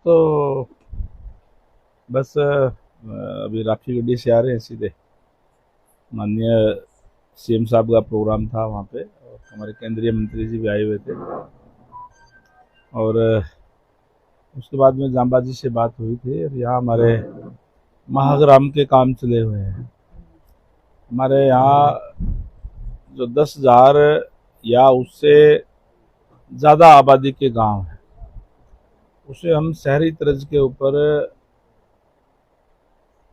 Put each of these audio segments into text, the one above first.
तो बस अभी राखी गड्डी से आ रहे हैं सीधे। माननीय सीएम साहब का प्रोग्राम था वहाँ पे, और हमारे केंद्रीय मंत्री जी भी आए हुए थे। और उसके बाद में जांबाजी से बात हुई थी, और यहाँ हमारे महाग्राम के काम चले हुए हैं। हमारे यहाँ जो 10,000 या उससे ज़्यादा आबादी के गांव हैं, उसे हम शहरी तर्ज के ऊपर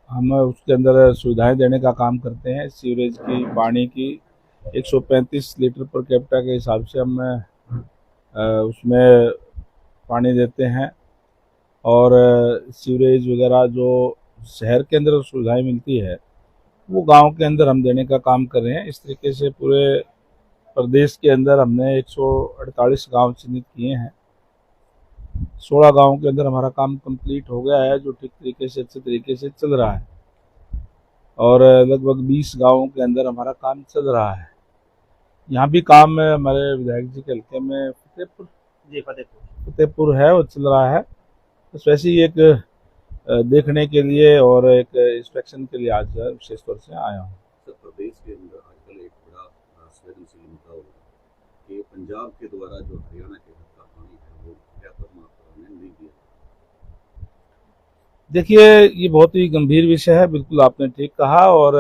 हम उसके अंदर सुविधाएं देने का काम करते हैं। सीवरेज की, पानी की 135 लीटर पर कैपिटा के हिसाब से हम उसमें पानी देते हैं। और सीवरेज वगैरह जो शहर के अंदर सुविधाएं मिलती है वो गांव के अंदर हम देने का काम कर रहे हैं। इस तरीके से पूरे प्रदेश के अंदर हमने 148 गांव चिन्हित किए हैं। 16 गांवों के अंदर हमारा काम कंप्लीट हो गया है, जो ठीक तरीके से, अच्छे तरीके से चल रहा है। और लगभग 20 गांवों के अंदर हमारा काम चल रहा है। यहाँ भी काम हमारे विधायक जी के हल्के में फतेहपुर है, वो चल रहा है। बस वैसे ही एक देखने के लिए और एक इंस्पेक्शन के लिए आज विशेष तौर से आया हूँ। सर, प्रदेश के अंदर आजकल एक बड़ा संवेदनशील मुद्दा हो रहा है कि पंजाब के द्वारा जो हरियाणा के हक का पानी है वो पर्याप्त मात्रा में नहीं दिया। देखिए, ये बहुत ही गंभीर विषय है, बिल्कुल आपने ठीक कहा। और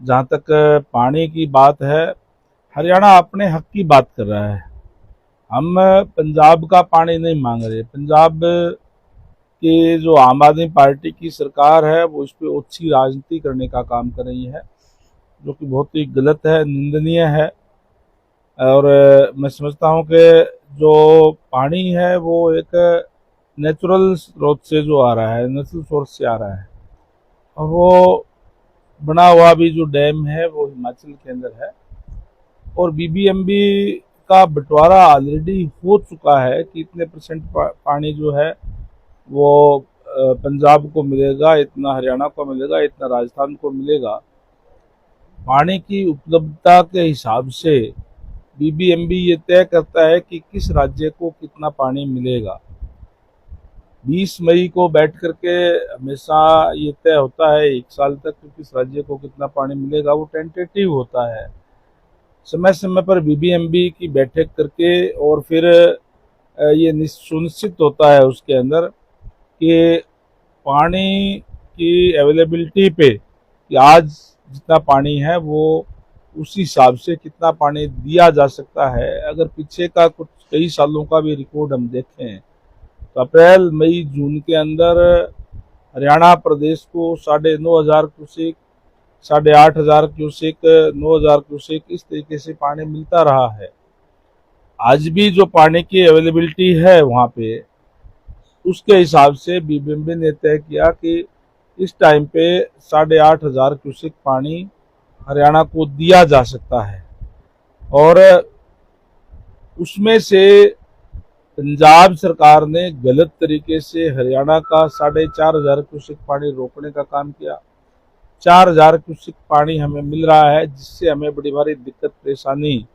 जहाँ तक पानी की बात है, हरियाणा अपने हक की बात कर रहा है। हम पंजाब का पानी नहीं मांग रहे। पंजाब की जो आम आदमी पार्टी की सरकार है वो इस पर ओछी राजनीति करने का काम कर रही है, जो कि बहुत ही गलत है, निंदनीय है। और मैं समझता हूँ कि जो पानी है वो एक नेचुरल स्रोत से जो आ रहा है, नेचुरल सोर्स से आ रहा है। और वो बना हुआ भी जो डैम है वो हिमाचल के अंदर है। और बीबीएमबी का बंटवारा ऑलरेडी हो चुका है कि इतने परसेंट पानी जो है वो पंजाब को मिलेगा, इतना हरियाणा को मिलेगा, इतना राजस्थान को मिलेगा। पानी की उपलब्धता के हिसाब से बीबीएमबी ये तय करता है कि किस राज्य को कितना पानी मिलेगा। 20 मई को बैठ करके हमेशा ये तय होता है 1 साल तक कि किस राज्य को कितना पानी मिलेगा। वो टेंटेटिव होता है। समय समय पर बीबीएमबी की बैठक करके और फिर ये सुनिश्चित होता है उसके अंदर कि पानी की अवेलेबिलिटी पे कि आज जितना पानी है वो उसी हिसाब से कितना पानी दिया जा सकता है। अगर पीछे का कुछ कई सालों का भी रिकॉर्ड हम देखें तो अप्रैल, मई, जून के अंदर हरियाणा प्रदेश को 9,500 क्यूसेक, 8,500 क्यूसेक, 9,000 क्यूसेक इस तरीके से पानी मिलता रहा है। आज भी जो पानी की अवेलेबिलिटी है वहाँ पे, उसके हिसाब से बीबीएमबी ने तय किया कि इस टाइम पे 8,500 क्यूसेक पानी हरियाणा को दिया जा सकता है। और उसमें से पंजाब सरकार ने गलत तरीके से हरियाणा का 4,500 क्यूसेक पानी रोकने का काम किया। 4,000 क्यूसेक पानी हमें मिल रहा है, जिससे हमें बड़ी भारी दिक्कत परेशानी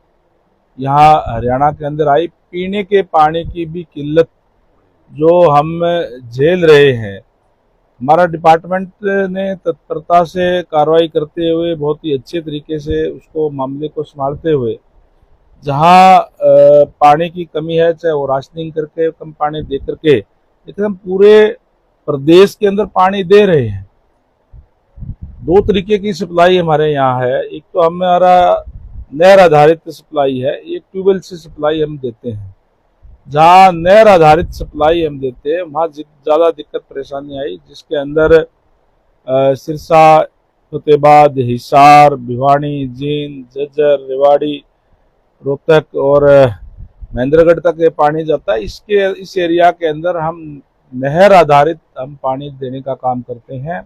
यहाँ हरियाणा के अंदर आई। पीने के पानी की भी किल्लत जो हम झेल रहे हैं। हमारा डिपार्टमेंट ने तत्परता से कार्रवाई करते हुए बहुत ही अच्छे तरीके से उसको मामले को संभालते हुए, जहाँ पानी की कमी है चाहे वो राशनिंग करके कम पानी दे करके, लेकिन हम पूरे प्रदेश के अंदर पानी दे रहे हैं। 2 तरीके की सप्लाई हमारे यहाँ है। एक तो हमारा नहर आधारित सप्लाई है, एक ट्यूबवेल से सप्लाई हम देते हैं। जहाँ नहर आधारित सप्लाई हम देते हैं वहाँ ज़्यादा दिक्कत परेशानी आई, जिसके अंदर सिरसा, फतेहाबाद, हिसार, भिवानी, जींद, झज्जर, रेवाड़ी, रोहतक और महेंद्रगढ़ तक ये पानी जाता है। इस एरिया के अंदर हम नहर आधारित हम पानी देने का काम करते हैं।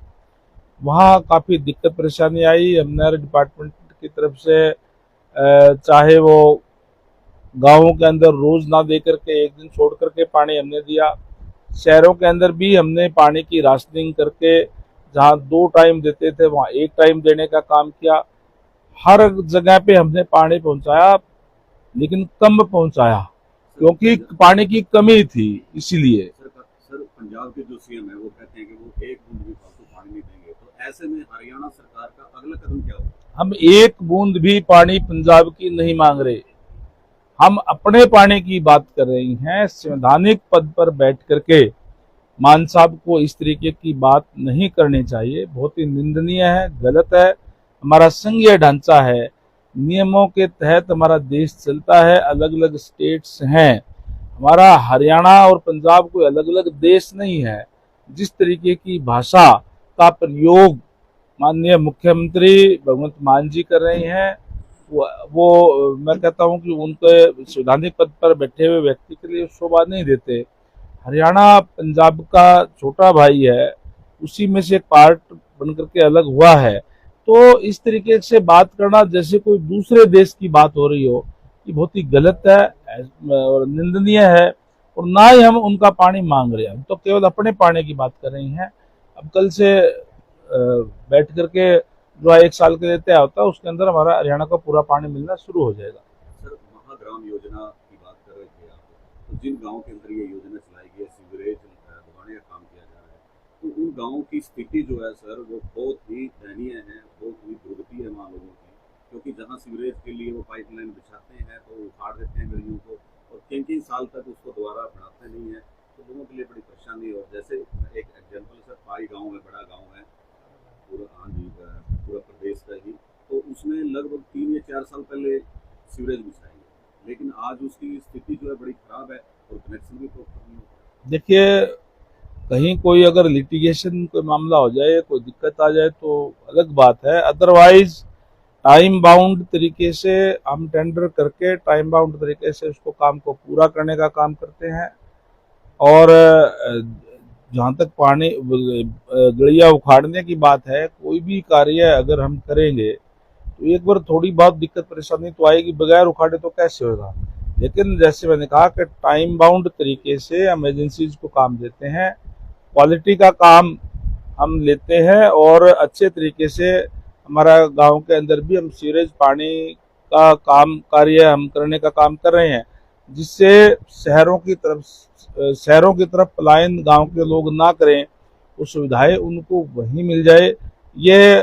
वहाँ काफ़ी दिक्कत परेशानी आई। हम नहर डिपार्टमेंट की तरफ से चाहे वो गांवों के अंदर रोज ना दे करके एक दिन छोड़ करके पानी हमने दिया। शहरों के अंदर भी हमने पानी की राशनिंग करके जहाँ 2 टाइम देते थे वहाँ 1 टाइम देने का काम किया। हर जगह पे हमने पानी पहुंचाया, लेकिन कम पहुंचाया क्योंकि पानी की कमी थी। इसीलिए पंजाब के जो सीएम है वो कहते हैं कि वो एक बूंद भी फालतू पानी नहीं देंगे, तो ऐसे में हरियाणा सरकार का अगला कदम क्या होगा? हम एक बूंद भी पानी पंजाब की नहीं मांग रहे, हम अपने पानी की बात कर रहे हैं। संवैधानिक पद पर बैठ करके मान साहब को इस तरीके की बात नहीं करनी चाहिए, बहुत ही निंदनीय है, गलत है। हमारा संघीय ढांचा है, नियमों के तहत हमारा देश चलता है, अलग अलग स्टेट्स हैं। हमारा हरियाणा और पंजाब कोई अलग अलग देश नहीं है। जिस तरीके की भाषा का प्रयोग माननीय मुख्यमंत्री भगवंत मान जी कर रहे हैं, वो मैं कहता हूं कि उनके संवैधानिक पद पर बैठे हुए व्यक्ति के लिए शोभा नहीं देते। हरियाणा पंजाब का छोटा भाई है, उसी में से एक पार्ट बनकर के अलग हुआ है, तो इस तरीके से बात करना जैसे कोई दूसरे देश की बात हो रही हो, ये बहुत ही गलत है और निंदनीय है। और ना ही हम उनका पानी मांग रहे हैं, हम तो केवल अपने पानी की बात कर रही हैं। अब कल से बैठ करके जो 1 साल के लिए तय होता है, उसके अंदर हमारा हरियाणा का पूरा पानी मिलना शुरू हो जाएगा। सर, महाग्राम योजना की बात कर रहे थे आप, तो जिन गाँव के अंदर ये योजना चलाई गई है, सीवरेज लगाने का काम किया जा रहा है, तो उन गाँव की स्थिति जो है सर वो बहुत ही दयनीय है, बहुत ही दुर्गति है वहाँ लोगों की, क्योंकि जहाँ सीवरेज के लिए वो पाइपलाइन बिछाते हैं तो उखाड़ देते हैं गलियों को, और कई साल तक उसको दोबारा बढ़ाते नहीं है, तो लोगों के लिए बड़ी परेशानी है। और जैसे एक एग्जाम्पल सर, पाई गाँव है, बड़ा गाँव है पूरा, हाँ जी, पूरा प्रदेश का ही, तो उसमें लगभग 3 या 4 साल पहले सीवरेज बिछाई है, लेकिन आज उसकी स्थिति जो है बड़ी खराब है और कनेक्शन भी प्रॉपर नहीं होता। देखिए, कहीं कोई अगर लिटिगेशन कोई मामला हो जाए, कोई दिक्कत आ जाए तो अलग बात है, अदरवाइज टाइम बाउंड तरीके से हम टेंडर करके टाइम बाउंड तरीके से उसको काम को पूरा करने का काम करते हैं। और जहाँ तक पानी गड़िया उखाड़ने की बात है, कोई भी कार्य अगर हम करेंगे तो एक बार थोड़ी बहुत दिक्कत परेशानी तो आएगी, बगैर उखाड़े तो कैसे होगा। लेकिन जैसे मैंने कहा कि टाइम बाउंड तरीके से हम एजेंसीज को काम देते हैं, क्वालिटी का काम हम लेते हैं, और अच्छे तरीके से हमारा गांव के अंदर भी हम सीवरेज पानी का काम कार्य हम करने का काम कर रहे हैं, जिससे शहरों की तरफ पलायन गांव के लोग ना करें, वो सुविधाएं उनको वहीं मिल जाए। ये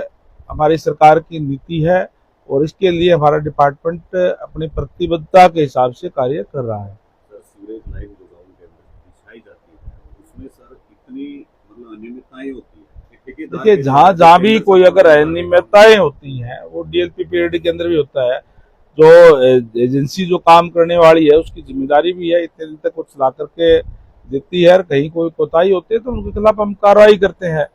हमारी सरकार की नीति है और इसके लिए हमारा डिपार्टमेंट अपनी प्रतिबद्धता के हिसाब से कार्य कर रहा है। सर, सीवरेज लाइन जो गाँव के अंदर बिछाई जाती है उसमें सर कितनी मतलब अनियमितताएं होती है? देखिए, जहाँ भी कोई अगर अनियमितताएं होती हैं, वो डीएलपी पीरियड के अंदर भी होता है। जो एजेंसी जो काम करने वाली है उसकी जिम्मेदारी भी है, इतने दिन तक वो चला करके देती है, और कहीं कोई कोताही होती है तो उनके खिलाफ हम कार्रवाई करते हैं।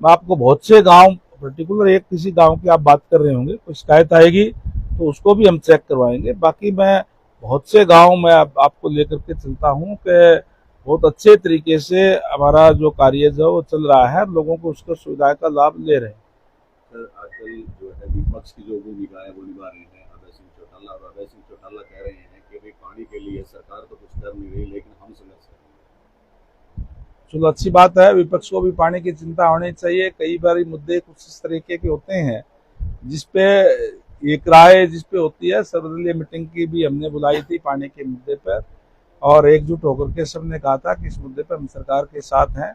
मैं आपको बहुत से गांव, पर्टिकुलर एक किसी गांव की आप बात कर रहे होंगे, कोई शिकायत आएगी तो उसको भी हम चेक करवाएंगे। बाकी मैं बहुत से गांव में आपको लेकर के चलता हूँ कि बहुत अच्छे तरीके से हमारा जो कार्य जो वो चल रहा है, लोगों को उसका सुविधा का लाभ ले रहे हैं। सर, आजकल जो है विपक्ष की जो भूमिका है वो निभा रहे हैं अभय सिंह चौटाला, और अभय सिंह चौटाला कह रहे हैं कि भाई पानी के लिए सरकार तो कुछ कर नहीं रही, लेकिन हम संघर्ष करेंगे। चलो, अच्छी बात है, विपक्ष को भी पानी की चिंता होनी चाहिए। कई बार मुद्दे कुछ इस तरीके के होते हैं जिसपे एक राय जिसपे होती है। सर्वदलीय मीटिंग की भी हमने बुलाई थी पानी के मुद्दे पर, और एकजुट होकर के सबने कहा था कि इस मुद्दे पर हम सरकार के साथ हैं।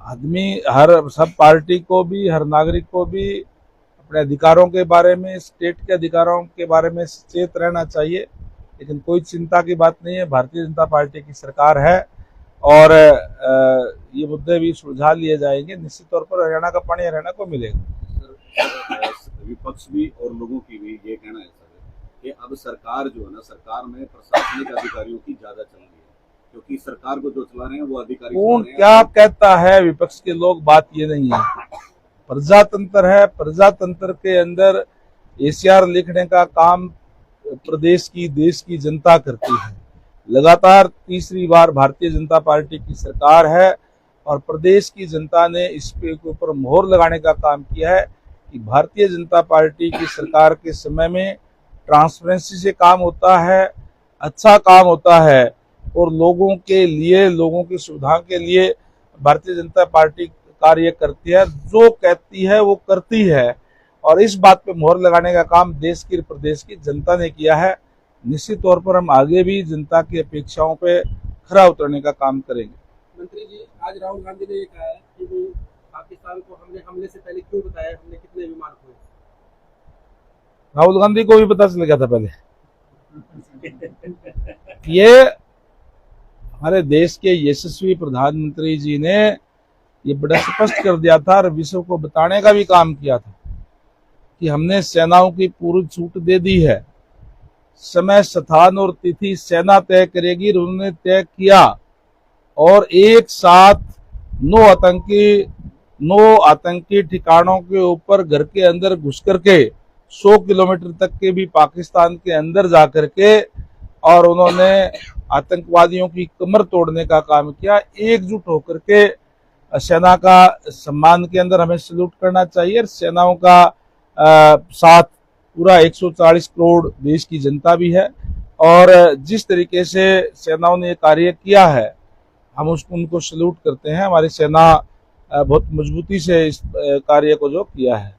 आदमी, सब पार्टी को भी, हर नागरिक को भी अपने अधिकारों के बारे में, स्टेट के अधिकारों के बारे में सचेत रहना चाहिए। लेकिन कोई चिंता की बात नहीं है, भारतीय जनता पार्टी की सरकार है और ये मुद्दे भी सुलझा लिए जाएंगे। निश्चित तौर पर हरियाणा का पानी हरियाणा को मिलेगा। सर, विपक्ष भी और लोगों की भी ये कहना है सर कि अब सरकार जो है ना, सरकार में प्रशासनिक अधिकारियों की ज्यादा चल रही है, क्योंकि सरकार को जो चला रहे हैं वो अधिकारी कौन क्या कहता है विपक्ष के लोग, बात ये नहीं है। प्रजातंत्र है, प्रजातंत्र के अंदर एसीआर लिखने का काम प्रदेश की, देश की जनता करती है। लगातार तीसरी बार भारतीय जनता पार्टी की सरकार है और प्रदेश की जनता ने इस पे ऊपर मोहर लगाने का काम किया है कि भारतीय जनता पार्टी की सरकार के समय में ट्रांसपेरेंसी से काम होता है, अच्छा काम होता है, और लोगों के लिए, लोगों की सुविधा के लिए भारतीय जनता पार्टी कार्य करती है। जो कहती है वो करती है, और इस बात पे मोहर लगाने का काम देश की, प्रदेश की जनता ने किया है। निश्चित तौर पर हम आगे भी जनता की अपेक्षाओं पे खरा उतरने का काम करेंगे। मंत्री जी, आज राहुल गांधी ने ये कहा है कि वो पाकिस्तान को हमने हमले से पहले क्यों बताया, हमने कितने विमान खोए। राहुल गांधी को भी पता चल गया था पहले। ये हमारे देश के यशस्वी प्रधानमंत्री जी ने ये बड़ा स्पष्ट कर दिया था और विश्व को बताने का भी काम किया था कि हमने सेनाओं की पूरी छूट दे दी है। समय, स्थान और तिथि सेना तय करेगी, उन्होंने तय किया और एक साथ 9 आतंकी ठिकानों के ऊपर घर के अंदर घुस करके 100 किलोमीटर तक के भी पाकिस्तान के अंदर जा करके और उन्होंने आतंकवादियों की कमर तोड़ने का काम किया। एकजुट होकर के सेना का सम्मान के अंदर हमें सल्यूट करना चाहिए। सेनाओं का साथ पूरा 140 करोड़ देश की जनता भी है और जिस तरीके से सेनाओं ने कार्य किया है हम उनको सल्यूट करते हैं। हमारी सेना बहुत मजबूती से इस कार्य को जो किया है।